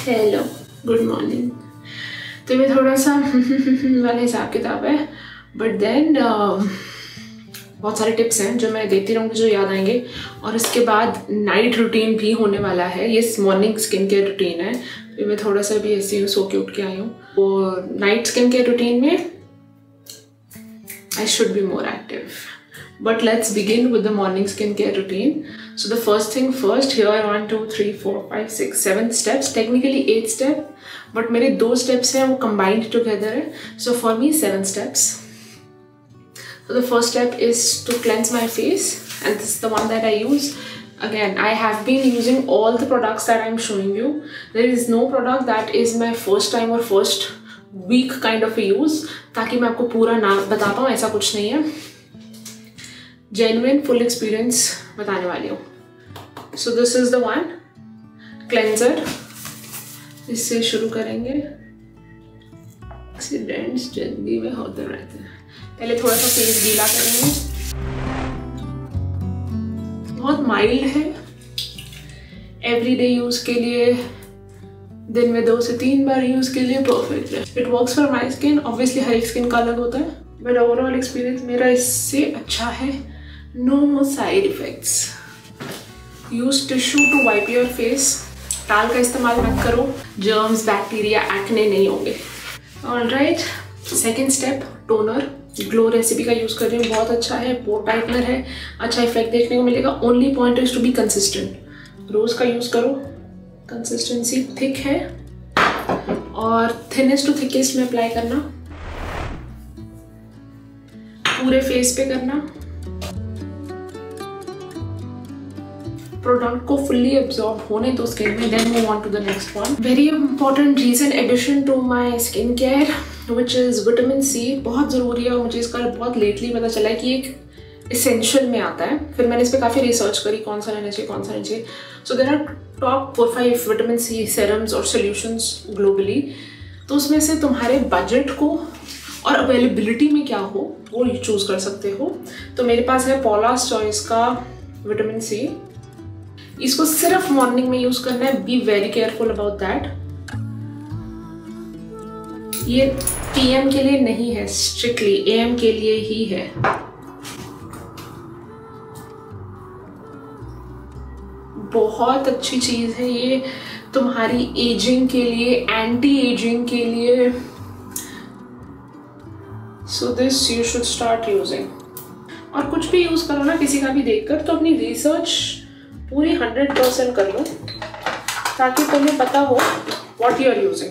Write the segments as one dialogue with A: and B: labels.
A: Hello, good morning. तो ये थोड़ा सा वाला हिसाब किताब है, बट देन बहुत सारे टिप्स हैं जो मैं देती रहूँगी जो याद आएंगे। और इसके बाद नाइट रूटीन भी होने वाला है। ये मॉर्निंग स्किन केयर रूटीन है, तो मैं थोड़ा सा भी ऐसे ही सो के उठ के आई हूँ। और नाइट स्किन केयर रूटीन में I should be more active. But let's begin with the morning skincare routine. So the first thing first, here are 1, 2, 3, 4, 5, 6, 7 steps. Technically 8 steps, but मेरे 2 steps हैं वो combined together है. So for me 7 steps. So the first step is to cleanse my face, and this is the one that I use. Again, I have been using all the products that I'm showing you. There is no product that is my first time or first week kind of a use, ताकि मैं आपको पूरा ना बता पाऊँ, ऐसा कुछ नहीं है। Genuine full experience बताने वाली हूँ। So this is the one cleanser. इससे शुरू करेंगे। एक्सीडेंट्स जिंदगी में होते रहते हैं। पहले थोड़ा सा फेस गीला करेंगे। बहुत माइल्ड है, एवरीडे यूज के लिए, दिन में 2 से 3 बार यूज के लिए परफेक्ट है। It works for my skin. Obviously हर एक स्किन का अलग होता है, बट ओवरऑल एक्सपीरियंस मेरा इससे अच्छा है। No side effects. Use tissue to wipe your face. Towel का इस्तेमाल मत करो, जर्म्स, बैक्टीरिया, एक्ने नहीं होंगे। Alright, second step toner. Glow recipe का यूज कर रही हूँ, बहुत अच्छा है, पोर टाइटनर है, अच्छा इफेक्ट देखने को मिलेगा। Only point is to be consistent. रोज का यूज करो, कंसिस्टेंसी थिक है, और थिनेस्ट टू थिकेस्ट में अप्लाई करना, पूरे फेस पे करना, प्रोडक्ट को फुल्ली एब्जॉर्ब होने दो स्किन में, then move on to the next one. Very important reason addition to my skin care which is vitamin C. बहुत जरूरी है, और मुझे इसका बहुत लेटली पता चला है कि एक एसेंशियल में आता है। फिर मैंने इस पर काफ़ी रिसर्च करी, कौन सा लेना चाहिए, कौन सा नहीं चाहिए। So there are top 4-5 vitamin C serums और सोल्यूशंस ग्लोबली। तो उसमें से तुम्हारे बजट को और अवेलेबिलिटी में क्या हो वो चूज़ कर सकते हो। तो मेरे पास है पॉलास चॉइस का विटामिन सी। इसको सिर्फ मॉर्निंग में यूज़ करना है, be very careful about that. ये पीएम के लिए नहीं है, स्ट्रिक्टली एएम के लिए ही है। बहुत अच्छी चीज़ है ये तुम्हारी एजिंग के लिए, एंटी एजिंग के लिए। So this you should start using. और कुछ भी यूज़ करो ना किसी का भी देखकर, तो अपनी रिसर्च पूरी 100% कर लो, ताकि तुम्हें पता हो what you are using.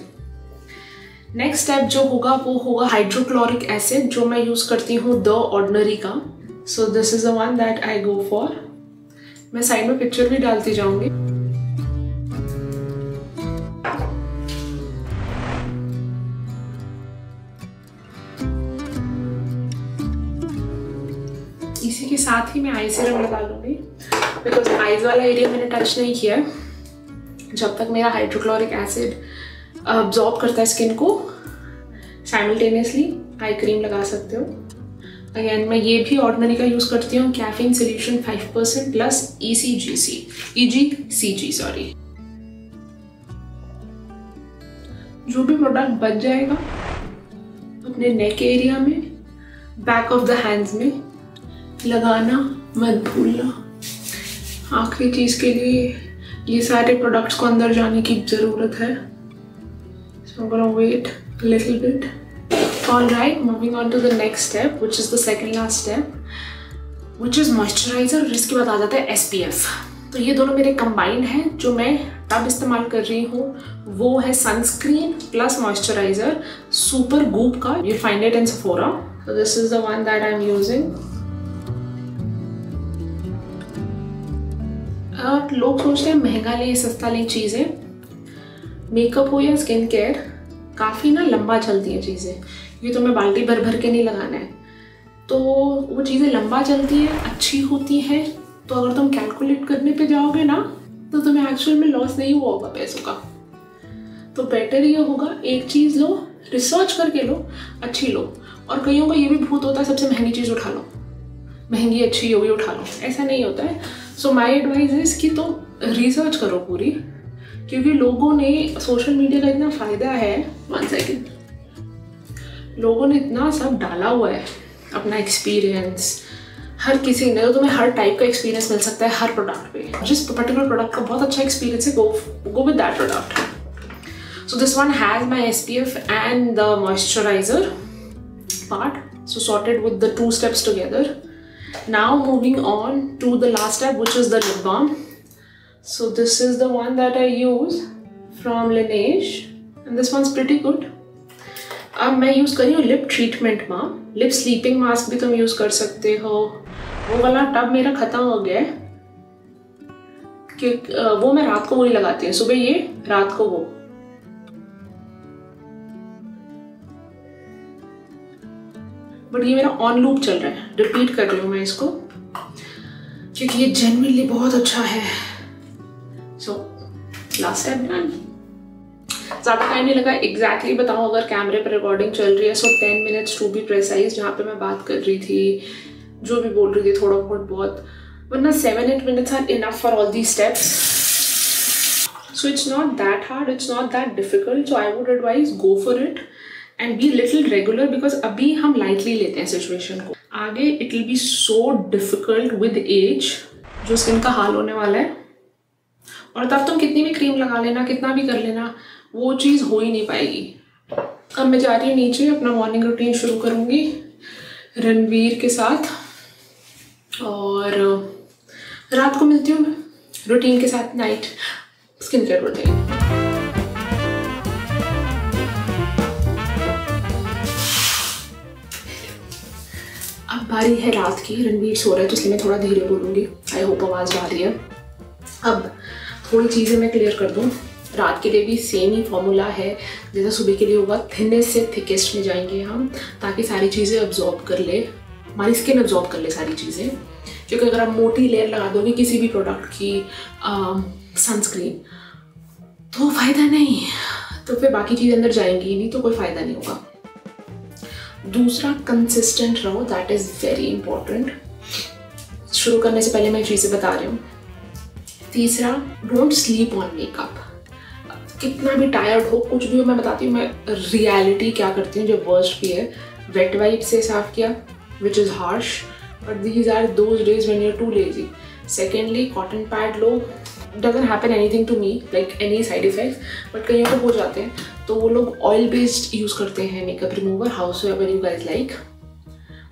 A: Next step जो होगा वो होगा हाइड्रोक्लोरिक एसिड, जो मैं यूज़ करती हूँ द ऑर्डिनरी का। So this is the one that I go for. मैं साइड में पिक्चर भी डालती जाऊंगी। इसी के साथ ही मैं आई सीरम लगा लूंगी, बिकॉज आईज वाला एरिया मैंने टच नहीं किया है। जब तक मेरा हाइड्रोक्लोरिक एसिड अब्जॉर्ब करता है स्किन को, साइमल्टेनियसली आई क्रीम लगा सकते हो। अगेन मैं ये भी ऑर्डिनरी का यूज़ करती हूँ, caffeine solution 5% plus EGCG sorry. जो भी प्रोडक्ट बच जाएगा अपने नेक एरिया में, बैक ऑफ द हैंड्स में लगाना मत भूलना। आखिरी चीज़ के लिए ये सारे प्रोडक्ट्स को अंदर जाने की ज़रूरत है। So I'm gonna wait a little bit. Alright, moving on to the next step, which is the second last step, which is moisturizer। और इसके बाद आ जाता है SPF। तो ये दोनों मेरे कंबाइंड हैं। जो मैं तब इस्तेमाल कर रही हूँ वो है sunscreen plus moisturizer Supergoop का। You find it in Sephora. So this is the one that I'm using. और लोग सोचते हैं महंगा लें सस्ता लें चीज़ें। मेकअप हो या स्किन केयर, काफ़ी ना लंबा चलती हैं चीज़ें। ये तो मैं बाल्टी भर भर के नहीं लगाना है, तो वो चीज़ें लंबा चलती हैं, अच्छी होती हैं। तो अगर तुम कैलकुलेट करने पे जाओगे ना, तो तुम्हें एक्चुअल में लॉस नहीं हुआ होगा पैसों का। तो बेटर ये होगा, एक चीज़ लो, रिसर्च करके लो, अच्छी लो। और कईयों का ये भी भूत होता है सबसे महंगी चीज़ उठा लो, महंगी अच्छी होगी उठा लो। ऐसा नहीं होता है। सो माई एडवाइस इज कि तो रिसर्च करो पूरी, क्योंकि लोगों ने, सोशल मीडिया का इतना फ़ायदा है, 1 सेकेंड, लोगों ने इतना सब डाला हुआ है अपना एक्सपीरियंस, हर किसी ने, तो तुम्हें हर टाइप का एक्सपीरियंस मिल सकता है हर प्रोडक्ट पे। जिस पर्टिकुलर प्रोडक्ट का बहुत अच्छा एक्सपीरियंस है, go with that product. So this one has my SPF and the moisturiser part, so sorted with the 2 steps together. Now moving on to the last step, which is the lip balm. So this is the one that I use from Laneige and this one's pretty good. अब मैं use कर रही हूँ lip treatment balm. Lip sleeping mask भी तुम use कर सकते हो। वो वाला टब मेरा ख़त्म हो गया है कि वो मैं रात को वही लगाती हूँ, सुबह ये, रात को वो। बट ये मेरा ऑन लूप चल रहा है, रिपीट कर रही हूँ मैं इसको क्योंकि ये जेन्युइनली बहुत अच्छा है। So last step done. ज़्यादा टाइम नहीं लगा, एग्जैक्टली बताऊँ अगर कैमरे पर रिकॉर्डिंग चल रही है, सो 10 मिनट्स टू बी प्रेसाइज, जहाँ पे मैं बात कर रही थी, जो भी बोल रही थी थोड़ा बहुत, वरना 7-8 minutes are enough for all the steps. So it's not that hard, it's not that difficult, so I would advise go for it and be little regular, because अभी हम लाइटली लेते हैं सिचुएशन को, आगे it will be so difficult with age, जो skin का हाल होने वाला है। और तब तुम कितनी भी क्रीम लगा लेना, कितना भी कर लेना, वो चीज़ हो ही नहीं पाएगी। अब मैं जा रही हूँ नीचे, अपना मॉर्निंग रूटीन शुरू करूँगी रणवीर के साथ, और रात को मिलती हूँ रूटीन के साथ, नाइट स्किन केयर रूटीन। अब बारी है रात की, रणवीर सो रहा है तो इसलिए मैं थोड़ा धीरे बोलूँगी, आई होप आवाज़ आ रही है। अब थोड़ी चीज़ें मैं क्लियर कर दूँ। रात के लिए भी सेम ही फॉर्मूला है जैसा सुबह के लिए होगा, थिनेस्ट से थिकेस्ट में जाएंगे हम, ताकि सारी चीज़ें अब्जॉर्ब कर ले, हमारी स्किन अब्जॉर्ब कर ले सारी चीज़ें। क्योंकि अगर आप मोटी लेयर लगा दोगे किसी भी प्रोडक्ट की सनस्क्रीन, तो फ़ायदा नहीं, तो फिर बाकी चीज़ अंदर जाएंगी ही नहीं, तो कोई फ़ायदा नहीं होगा। दूसरा, कंसिस्टेंट रहो, दैट इज़ वेरी इंपॉर्टेंट। शुरू करने से पहले मैं चीज़ें बता रही हूँ। तीसरा, डोंट स्लीप ऑन मेकअप। कितना भी टायर्ड हो, कुछ भी हो, मैं बताती हूँ मैं रियलिटी क्या करती हूँ जो वर्स्ट भी है। वेट वाइप से साफ किया, which is harsh, but these are those days when you are too lazy. Secondly, cotton pad लो, doesn't happen anything to me like any side effects, but कईयों को हो जाते हैं, तो वो लोग ऑयल बेस्ड यूज़ करते हैं makeup remover, house ever you guys like.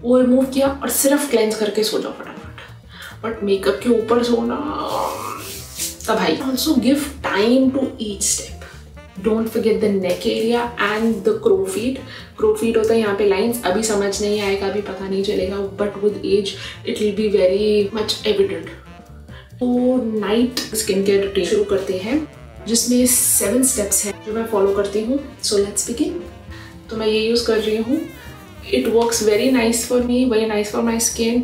A: वो रिमूव किया और सिर्फ क्लेंस करके सो जाओ फटाफट। बट मेकअप के ऊपर सोना तब भाई। Also give time to each step. Don't forget the neck area and the crow feet. Crow feet होता है यहाँ पे लाइंस, अभी समझ नहीं आएगा, अभी पता नहीं चलेगा, but with age it will be very much evident. तो नाइट स्किन केयर रूटीन शुरू करते हैं, जिसमें 7 स्टेप्स हैं जो मैं फॉलो करती हूँ। So let's begin. तो मैं ये यूज़ कर रही हूँ, it works very nice for me, very nice for my skin,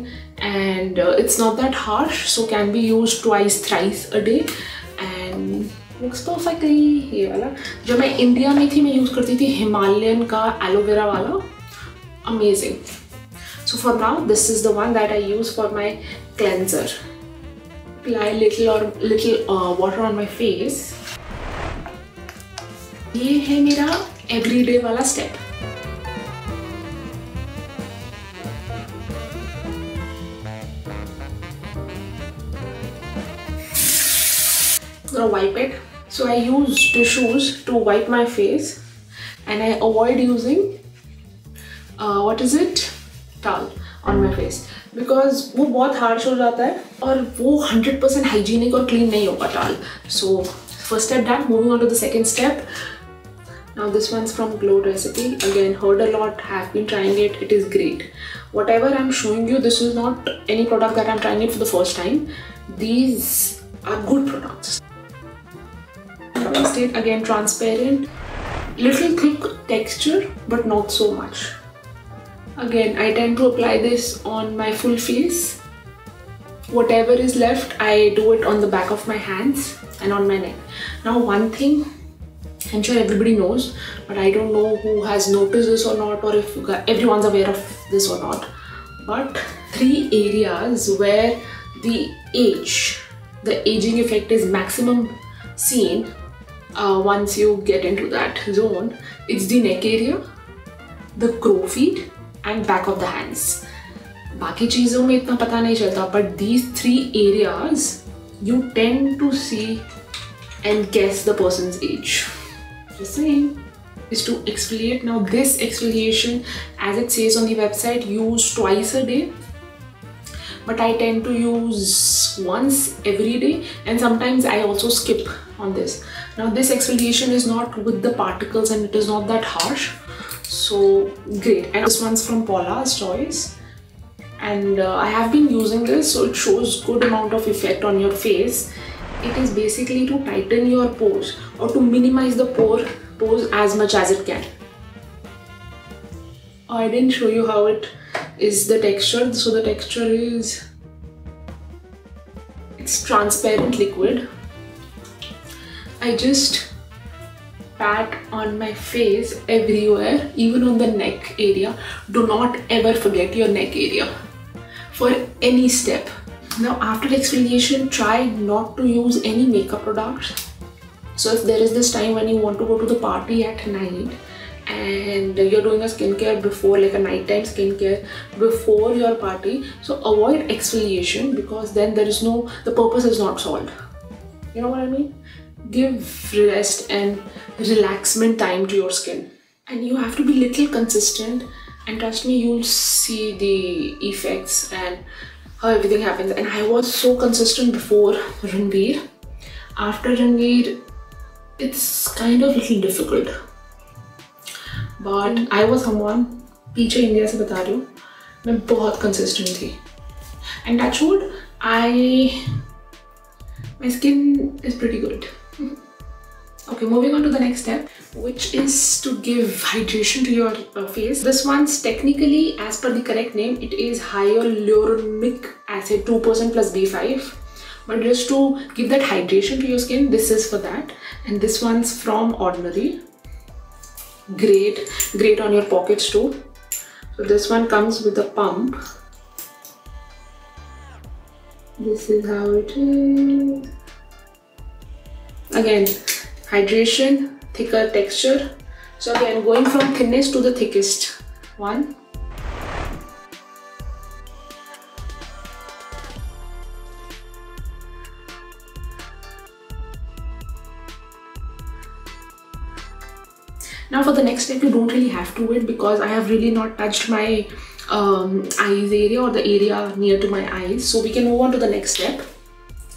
A: and it's not that harsh, so can be used twice, thrice a day and works perfectly। ये वाला जब मैं इंडिया में थी मैं यूज़ करती थी हिमालयन का एलोवेरा वाला, amazing। So for now this is the one that I use for my cleanser। Apply little water on my face। ये है मेरा everyday वाला step। Now wipe it. So I use tissues to wipe my face, and I avoid using what is it, towel on my face, because वो बहुत harsh हो जाता है और वो 100% hygienic और clean नहीं होगा towel। So first step done. Moving on to the second step. Now this one's from Glow Recipe. Again, heard a lot, have been trying it. It is great. Whatever I'm showing you, this is not any product that I'm trying it for the first time. These are good products. State again transparent, little thick texture but not so much. Again, I tend to apply this on my full face. Whatever is left, I do it on the back of my hands and on my neck. Now one thing I'm sure everybody knows, but I don't know who has noticed this or not, or if everyone's aware of this or not, but 3 areas where the aging effect is maximum seen once you get into that zone, it's the neck area, the crow feet and back of the hands. बाकी चीज़ों में इतना पता नहीं चलता, but these 3 areas you tend to see and guess the person's age. Just saying. Is to exfoliate. Now this exfoliation, as it says on the website, use twice a day, but I tend to use once every day, and sometimes I also skip on this. Now this exfoliation is not with the particles and it is not that harsh, so great. And this one's from Paula's Choice, and I have been using this, so it shows good amount of effect on your face. It is basically to tighten your pores or to minimize the pores as much as it can. I didn't show you how it is the texture. So the texture is, it's transparent liquid. I just pat on my face everywhere, even on the neck area. Do not ever forget your neck area for any step. Now after exfoliation, try not to use any makeup products. So if there is this time when you want to go to the party at night and you're doing a skincare before, like a nighttime skincare before your party, so avoid exfoliation, because then there is no, the purpose is not solved. You know what I mean? Give rest and relaxment time to your skin. And you have to be little consistent, and trust me, you'll see the effects and how everything happens. And I was so consistent before Ranveer. After Ranveer, it's kind of little difficult. But I was someone, पीछे India से बता रही हूँ, मैं बहुत consistent थी. And touch wood, my skin is pretty good. Okay, moving on to the next step, which is to give hydration to your face. This one's technically, as per the correct name, it is hyaluronic acid 2% plus B5. But just to give that hydration to your skin, this is for that. And this one's from Ordinary. Great on your pockets too. So this one comes with a pump. This is how it is. Again, hydration, thicker texture. So again, going from thinnest to the thickest one. Now for the next step, you don't really have to wait, because I have really not touched my eyes area or the area near to my eyes. So we can move on to the next step,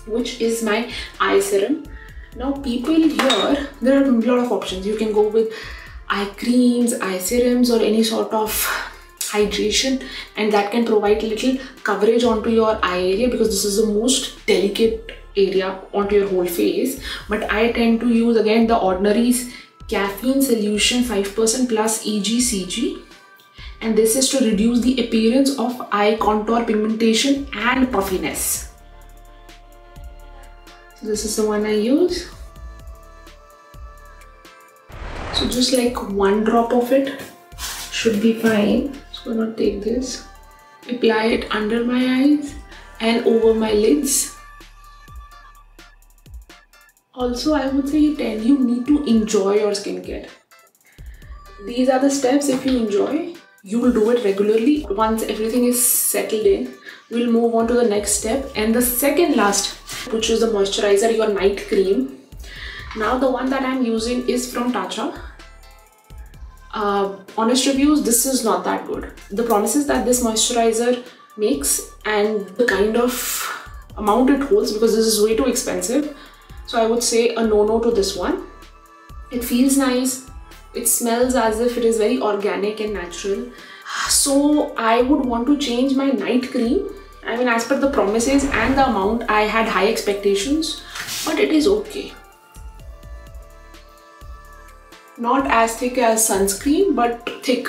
A: which is my eye serum. Now people here, there are a lot of options. You can go with eye creams, eye serums, or any sort of hydration, and that can provide little coverage onto your eye area, because this is the most delicate area onto your whole face. But I tend to use again the Ordinary's caffeine solution 5% plus EGCG, and this is to reduce the appearance of eye contour pigmentation and puffiness. So this is the one I use. So just like 1 drop of it should be fine. So I'm gonna take this, apply it under my eyes and over my lids. Also, I would say you need to enjoy your skincare. These are the steps. If you enjoy, you will do it regularly. Once everything is settled in, we'll move on to the next step, and the second last, which is the moisturizer, your night cream. Now the one that I'm using is from Tatcha. Honest reviews, this is not that good. The promises that this moisturizer makes and the kind of amount it holds, because this is way too expensive. So I would say a no to this one. It feels nice. It smells as if it is very organic and natural. So I would want to change my night cream. I mean, as per the promises and the amount, I had high expectations, but it is okay. Not as thick as sunscreen, but thick.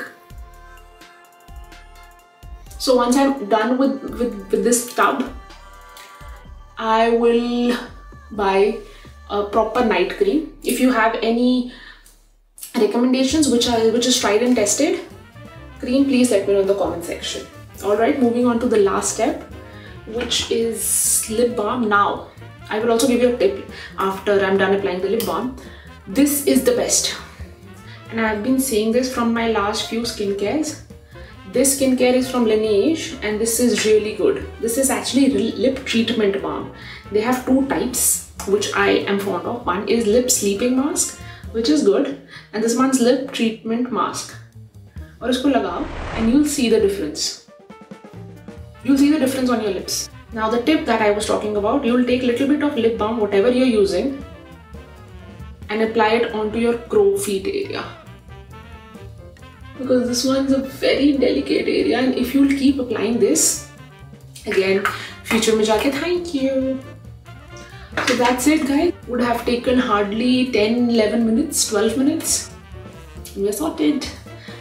A: So once I'm done with this tub, I will buy a proper night cream. If you have any recommendations which is tried and tested cream, please let me know in the comment section. Alright, moving on to the last step, which is lip balm. Now I will also give you a tip after I'm done applying the lip balm. This is the best. And I've been saying this from my last few skincares. This skincare is from Laneige and this is really good. This is actually lip treatment balm. They have two types which I am fond of. One is lip sleeping mask, which is good, and this one's lip treatment mask. और इसको लगाओ and you'll see the difference. You'll see the difference on your lips. Now the tip that I was talking about, you'll take a little bit of lip balm, whatever you're using, and apply it onto your crow's feet area. Because this one's a very delicate area, and if you'll keep applying this, again, future mein jaake thank you. So that's it guys. Would have taken hardly 10, 11 minutes, 12 minutes. We're sorted.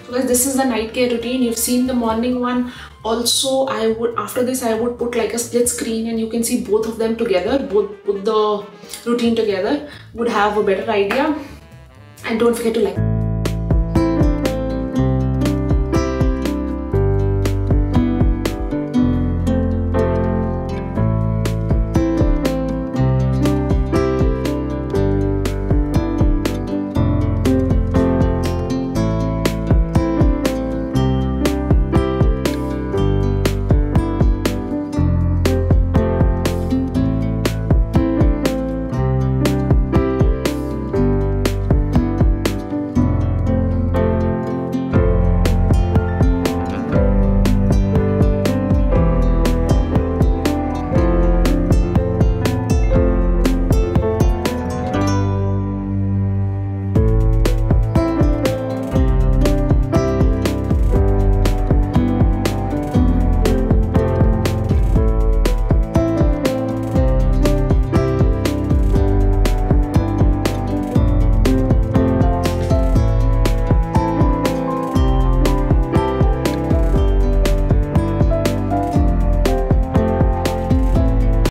A: So guys, this is the night care routine. You've seen the morning one. Also, after this I would put like a split screen and you can see both of them together, both the routine together, would have a better idea. And don't forget to like.